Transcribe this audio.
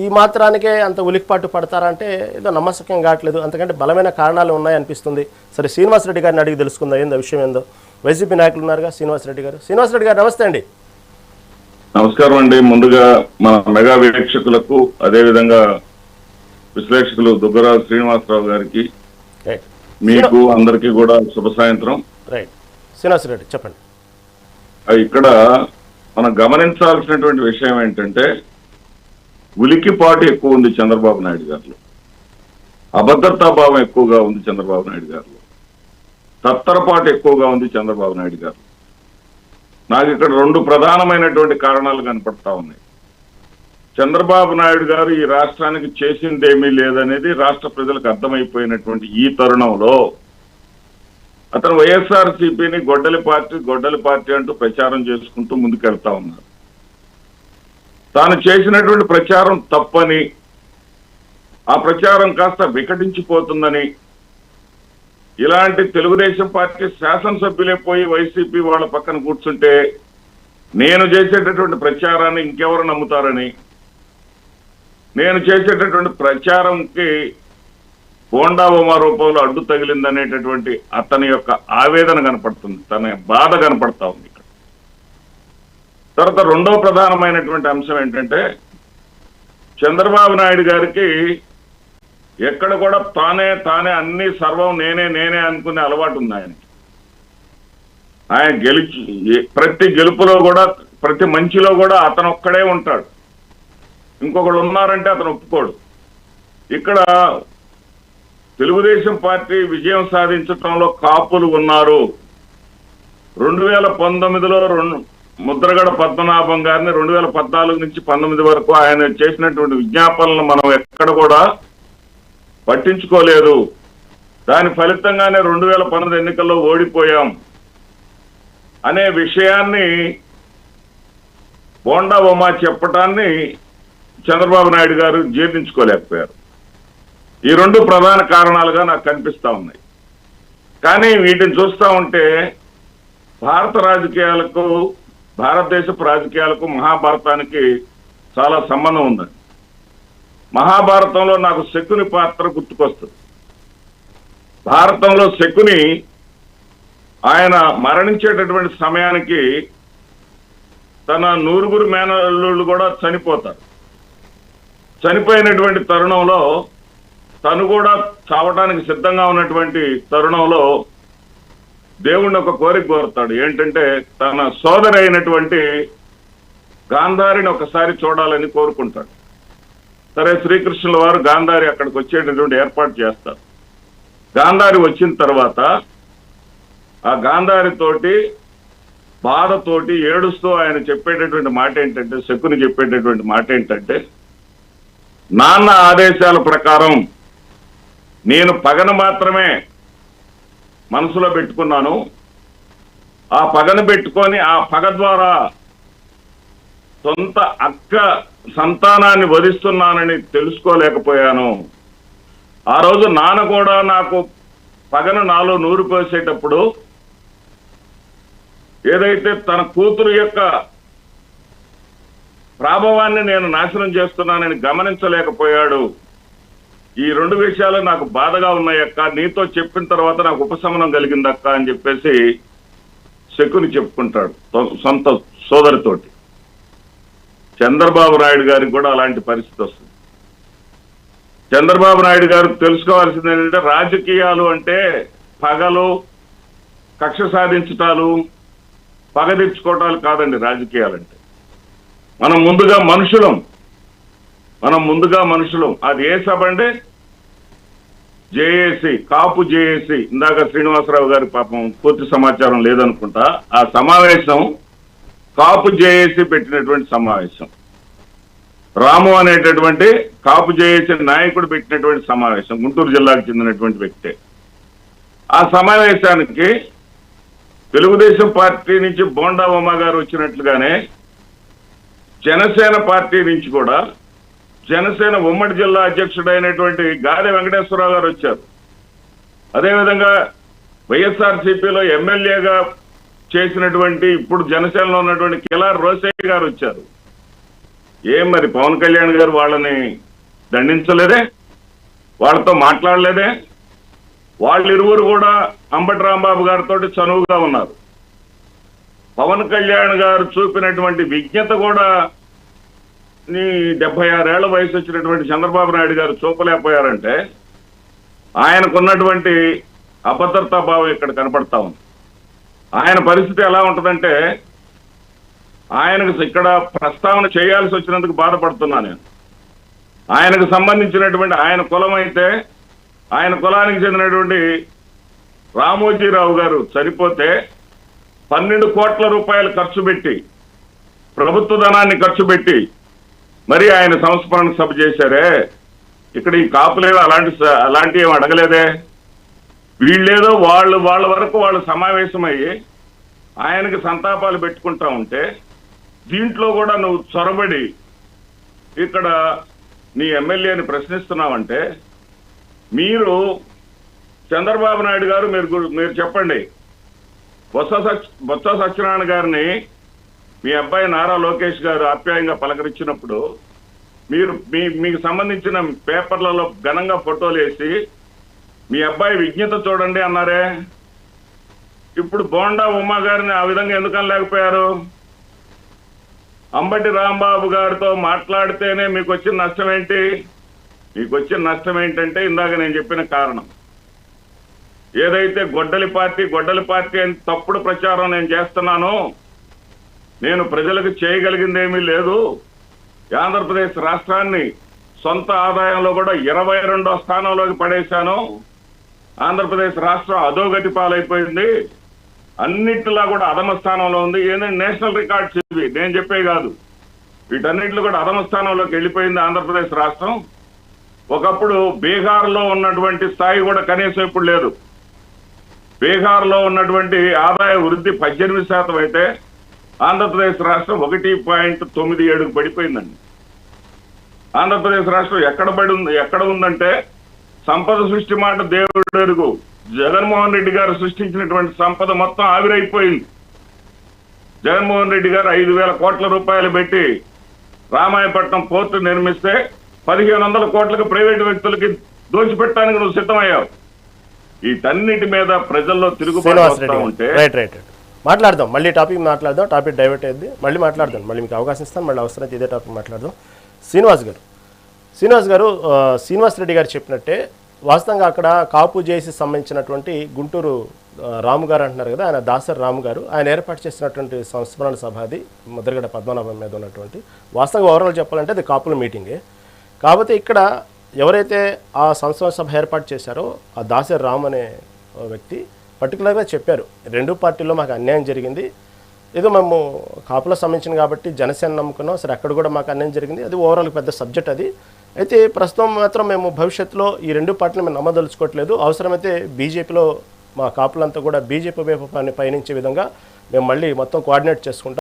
ఈ మాత్రానికే అంత ఉలిక్పాటు పడతారంటే ఏదో నమ్మశక్యం కావట్లేదు. అంతకంటే బలమైన కారణాలు ఉన్నాయనిపిస్తుంది. సరే, శ్రీనివాసరెడ్డి గారిని అడిగి తెలుసుకుందాం ఏందో విషయం ఏందో. వైసీపీ నాయకులు ఉన్నారుగా శ్రీనివాసరెడ్డి గారు. శ్రీనివాసరెడ్డి గారు నమస్తే అండి. నమస్కారం అండి. ముందుగా మన మెగా వీక్షకులకు, అదేవిధంగా విశ్లేషకులు దుగ్గరాజు శ్రీనివాసరావు గారికి, మీకు అందరికీ కూడా శుభ సాయంత్రం. రైట్, శ్రీనివాసరెడ్డి చెప్పండి. ఇక్కడ మనం గమనించాల్సినటువంటి విషయం ఏంటంటే, ఉలికిపాటు ఎక్కువ ఉంది చంద్రబాబు నాయుడు గారిలో, అభద్రతా భావం ఎక్కువగా ఉంది చంద్రబాబు నాయుడు గారిలో, తత్తరపాటు ఎక్కువగా ఉంది చంద్రబాబు నాయుడు గారు. నాకు ఇక్కడ రెండు ప్రధానమైనటువంటి కారణాలు కనపడతా ఉన్నాయి. చంద్రబాబు నాయుడు గారు ఈ రాష్ట్రానికి చేసిందేమీ లేదనేది రాష్ట్ర ప్రజలకు అర్థమైపోయినటువంటి ఈ తరుణంలో అతను వైఎస్ఆర్సీపీని గొడ్డలి పార్టీ అంటూ ప్రచారం చేసుకుంటూ ముందుకెళ్తా ఉన్నారు. తాను చేసినటువంటి ప్రచారం తప్పని, ఆ ప్రచారం కాస్త వికటించిపోతుందని, ఇలాంటి తెలుగుదేశం పార్టీ శాసనసభ్యులే పోయి వైసీపీ వాళ్ళ పక్కన కూర్చుంటే నేను చేసేటటువంటి ప్రచారాన్ని ఇంకెవరు నమ్ముతారని, నేను చేసేటటువంటి ప్రచారంకి బోండా ఉమా రూపంలో అడ్డు తగిలిందనేటటువంటి అతని యొక్క ఆవేదన కనపడుతుంది, తన బాధ కనపడతా ఉంది ఇక్కడ. తర్వాత రెండో ప్రధానమైనటువంటి అంశం ఏంటంటే, చంద్రబాబు నాయుడు గారికి ఎక్కడ కూడా తానే అన్ని సర్వం నేనే అనుకునే అలవాటు ఉంది ఆయనకి. ఆయన ప్రతి గెలుపులో కూడా, ప్రతి మంచిలో కూడా అతను ఒక్కడే ఉంటాడు. ఇంకొకడు ఉన్నారంటే అతను ఒప్పుకోడు. ఇక్కడ తెలుగుదేశం పార్టీ విజయం సాధించడంలో కాపులు ఉన్నారు. 2019లో ముద్రగడ పద్మనాభం గారిని 2014 నుంచి 19 వరకు ఆయన చేసినటువంటి విజ్ఞాపనలను మనం ఎక్కడ కూడా పట్టించుకోలేదు. దాని ఫలితంగానే 2019 ఎన్నికల్లో ఓడిపోయాం అనే విషయాన్ని బోండా ఉమా చెప్పటాన్ని చంద్రబాబు నాయుడు గారు జీర్ణించుకోలేకపోయారు. ఈ రెండు ప్రధాన కారణాలుగా నాకు కనిపిస్తా ఉన్నాయి. కానీ వీటిని చూస్తూ ఉంటే భారతదేశపు రాజకీయాలకు మహాభారతానికి చాలా సంబంధం ఉందండి. మహాభారతంలో నాకు శకుని పాత్ర గుర్తుకొస్తుంది. భారతంలో శకుని ఆయన మరణించేటటువంటి సమయానికి తన 9 మేనల్లుళ్ళు కూడా చనిపోతారు. చనిపోయినటువంటి తరుణంలో తను కూడా చావటానికి సిద్ధంగా ఉన్నటువంటి తరుణంలో దేవుణ్ణి ఒక కోరిక కోరుతాడు. ఏంటంటే తన సోదరి అయినటువంటి గాంధారిని ఒకసారి చూడాలని కోరుకుంటాడు. సరే, శ్రీకృష్ణుల వారు గాంధారి అక్కడికి వచ్చేటటువంటి ఏర్పాటు చేస్తారు. గాంధారి వచ్చిన తర్వాత ఆ గాంధారి తోటి బాధతోటి ఏడుస్తూ ఆయన చెప్పేటటువంటి మాట ఏంటంటే, శకుని చెప్పేటటువంటి మాట ఏంటంటే, నాన్న ఆదేశాల ప్రకారం నేను పగను మాత్రమే మనసులో పెట్టుకున్నాను. ఆ పగను పెట్టుకొని ఆ పగ ద్వారా సొంత అక్క సంతానాన్ని వధిస్తున్నానని తెలుసుకోలేకపోయాను. ఆ రోజు నాన్న కూడా నాకు పగను నాలో నూరు పోసేటప్పుడు ఏదైతే తన కూతురు యొక్క ప్రాభవాన్ని నేను నాశనం చేస్తున్నానని గమనించలేకపోయాడు. ఈ రెండు విషయాలు నాకు బాధగా ఉన్నాయక్క, నీతో చెప్పిన తర్వాత నాకు ఉపశమనం కలిగిందక్క అని చెప్పేసి శకుని చెప్పుకుంటాడు సొంత సోదరితోటి. చంద్రబాబు నాయుడు గారికి కూడా అలాంటి పరిస్థితి వస్తుంది. చంద్రబాబు నాయుడు గారు తెలుసుకోవాల్సింది ఏంటంటే, రాజకీయాలు అంటే పగలు, కక్ష సాధించటాలు, పగ తెచ్చుకోవటాలు కాదండి రాజకీయాలంటే. మనం ముందుగా మనుషులం. అది ఏ సభ అంటే జేఏసీ, కాపు జేఏసీ. ఇందాక శ్రీనివాసరావు గారి పాపం పూర్తి సమాచారం లేదనుకుంటా. ఆ సమావేశం కాపు జేఏసీ పెట్టినటువంటి సమావేశం. రాము అనేటటువంటి కాపు జేఏసీ నాయకుడు పెట్టినటువంటి సమావేశం, గుంటూరు జిల్లాకు చెందినటువంటి వ్యక్తే. ఆ సమావేశానికి తెలుగుదేశం పార్టీ నుంచి బోండా ఉమా గారు వచ్చినట్లుగానే జనసేన పార్టీ నుంచి కూడా జనసేన ఉమ్మడి జిల్లా అధ్యక్షుడైనటువంటి గాదె వెంకటేశ్వరరావు గారు వచ్చారు. అదేవిధంగా వైఎస్ఆర్సీపీలో ఎమ్మెల్యేగా చేసినటువంటి, ఇప్పుడు జనసేనలో ఉన్నటువంటి కిలార్ రోసయ్య గారు వచ్చారు. ఏం మరి పవన్ కళ్యాణ్ గారు వాళ్ళని దండించలేదే, వాళ్ళతో మాట్లాడలేదే? వాళ్ళిరువురు కూడా అంబటి రాంబాబు గారితో చనువుగా ఉన్నారు. పవన్ కళ్యాణ్ గారు చూపినటువంటి విజ్ఞత కూడా నీ 76 ఏళ్ల వయసు వచ్చినటువంటి చంద్రబాబు నాయుడు గారు చూపలేకపోయారంటే ఆయనకున్నటువంటి అభద్రతా భావం ఇక్కడ కనపడతా ఉంది. ఆయన పరిస్థితి ఎలా ఉంటుందంటే, ఆయనకు ఇక్కడ ప్రస్తావన చేయాల్సి వచ్చినందుకు బాధపడుతున్నా నేను. ఆయనకు సంబంధించినటువంటి ఆయన కులం అయితే, ఆయన కులానికి చెందినటువంటి రామోజీరావు గారు చనిపోతే 12 కోట్ల రూపాయలు ఖర్చు పెట్టి, ప్రభుత్వ ధనాన్ని ఖర్చు పెట్టి మరి ఆయన సంస్మరణ సభ చేశారే. ఇక్కడ ఈ కాపులేదో అలాంటివి ఏం అడగలేదే. వీళ్ళేదో వాళ్ళ వరకు వాళ్ళు సమావేశమయ్యి ఆయనకి సంతాపాలు పెట్టుకుంటా ఉంటే, దీంట్లో కూడా నువ్వు చొరబడి ఇక్కడ నీ ఎమ్మెల్యేని ప్రశ్నిస్తున్నావంటే, మీరు చంద్రబాబు నాయుడు గారు మీరు చెప్పండి, బొత్స సత్యనారాయణ గారిని మీ అబ్బాయి నారా లోకేష్ గారు ఆప్యాయంగా పలకరించినప్పుడు మీకు సంబంధించిన పేపర్లలో ఘనంగా ఫోటోలు వేసి మీ అబ్బాయి విజ్ఞత చూడండి అన్నారే. ఇప్పుడు బోండా ఉమా గారిని ఆ విధంగా ఎందుకు అనలేకపోయారు? అంబటి రాంబాబు గారితో మాట్లాడితేనే మీకు వచ్చిన నష్టం ఏంటి? మీకు వచ్చిన నష్టం ఏంటంటే ఇందాక నేను చెప్పిన కారణం. ఏదైతే గొడ్డలి పార్టీ అని తప్పుడు ప్రచారం నేను చేస్తున్నానో, నేను ప్రజలకు చేయగలిగింది ఏమీ లేదు. ఆంధ్రప్రదేశ్ రాష్ట్రాన్ని సొంత ఆదాయంలో కూడా 22వ స్థానంలోకి పడేశాను. ఆంధ్రప్రదేశ్ రాష్ట్రం అధోగతి పాలైపోయింది, అన్నిటిలా కూడా అధమ స్థానంలో ఉంది. ఏంటంటే నేషనల్ రికార్డ్స్ ఇవి, నేను చెప్పే కాదు. వీటన్నిటిలో కూడా అధమ స్థానంలోకి వెళ్ళిపోయింది ఆంధ్రప్రదేశ్ రాష్ట్రం. ఒకప్పుడు బీహార్లో ఉన్నటువంటి స్థాయి కూడా కనీసం ఇప్పుడు లేదు. బీహార్లో ఉన్నటువంటి ఆదాయ వృద్ధి 18% అయితే ఆంధ్రప్రదేశ్ రాష్ట్రం 1.97 పడిపోయిందండి. ఆంధ్రప్రదేశ్ రాష్ట్రం ఎక్కడ ఉందంటే, సంపద సృష్టి మాట దేవుడు ఎరుగు. జగన్మోహన్ రెడ్డి గారు సృష్టించినటువంటి సంపద మొత్తం ఆవిరైపోయింది. జగన్మోహన్ రెడ్డి గారు 5,000 కోట్ల రూపాయలు పెట్టి రామాయపట్నం పోర్టు నిర్మిస్తే 1,500 కోట్లకు ప్రైవేటు వ్యక్తులకి దోచిపెట్టడానికి నువ్వు సిద్ధమయ్యావు. వీటన్నిటి మీద ప్రజల్లో తిరుగుబాటు వస్తూ ఉంటే మాట్లాడదాం. మళ్ళీ టాపిక్ డైవర్ట్ అయ్యింది. మళ్ళీ మాట్లాడదాం. మళ్ళీ మీకు అవకాశం ఇస్తాను. మళ్ళీ అవసరమైతే ఇదే టాపిక్ మాట్లాడదాం. శ్రీనివాస్ గారు శ్రీనివాస్ రెడ్డి గారు చెప్పినట్టే వాస్తవంగా అక్కడ కాపు జేసీ సంబంధించినటువంటి గుంటూరు రాము గారు అంటున్నారు కదా, ఆయన దాసరి రాము గారు, ఆయన ఏర్పాటు చేసినటువంటి సంస్మరణ సభ అది ముద్రగడ పద్మనాభం మీద ఉన్నటువంటి, వాస్తవంగా ఓవరాల్ చెప్పాలంటే అది కాపుల మీటింగే. కాకపోతే ఇక్కడ ఎవరైతే ఆ సంస్మరణ సభ ఏర్పాటు చేశారో ఆ దాసరి రాము అనే వ్యక్తి పర్టికులర్గా చెప్పారు, 2 పార్టీల్లో మాకు అన్యాయం జరిగింది, ఏదో మేము కాపులో సంబంధించిన కాబట్టి జనసేన నమ్ముకున్నాం, సరే అక్కడ కూడా మాకు అన్యాయం జరిగింది, అది ఓవరాల్ పెద్ద సబ్జెక్ట్ అది. అయితే ప్రస్తుతం మాత్రం మేము భవిష్యత్తులో ఈ 2 పార్టీలు మేము నమ్మదలుచుకోవట్లేదు, అవసరమైతే బీజేపీలో మా కాపులంతా కూడా బీజేపీ వైపు పయనించే విధంగా మేము మళ్ళీ మొత్తం కోఆర్డినేట్ చేసుకుంటాం.